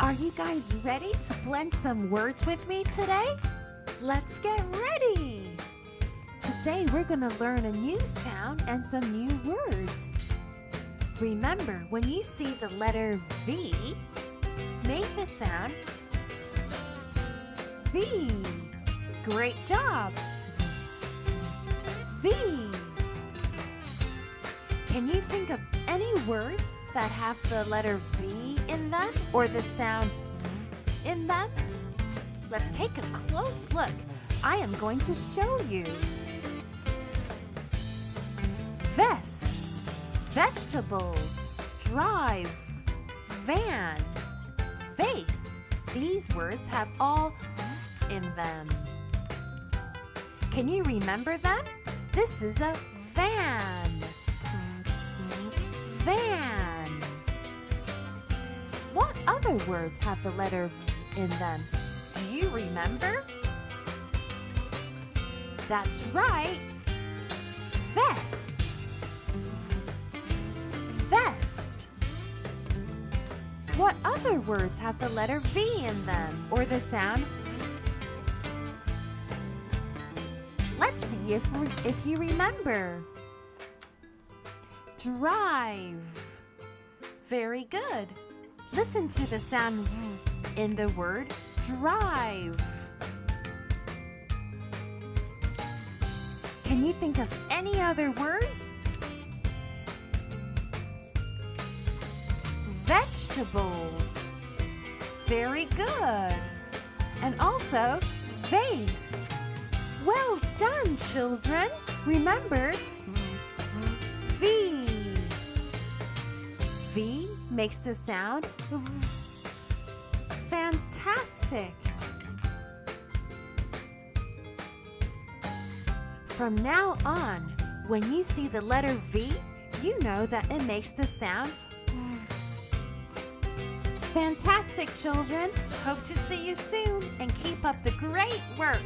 Are you guys ready to blend some words with me today? Let's get ready! Today we're going to learn a new sound and some new words. Remember, when you see the letter V, make the sound V. Great job! V. Can you think of any words that have the letter V in them or the sound V in them? Let's take a close look. I am going to show you. Vest, vegetables, drive, van, vase. These words have all V in them. Can you remember them? This is a van. Van. What other words have the letter V in them? Do you remember? That's right. Vest. Vest. What other words have the letter V in them or the sound V? Let's see if you remember. Drive. Very good. Listen to the sound V in the word drive. Can you think of any other words? Vegetables. Very good. And also vase. Well done, children. Remember, V. V makes the sound V. Fantastic. From now on, when you see the letter V, you know that it makes the sound V. Fantastic, children. Hope to see you soon and keep up the great work.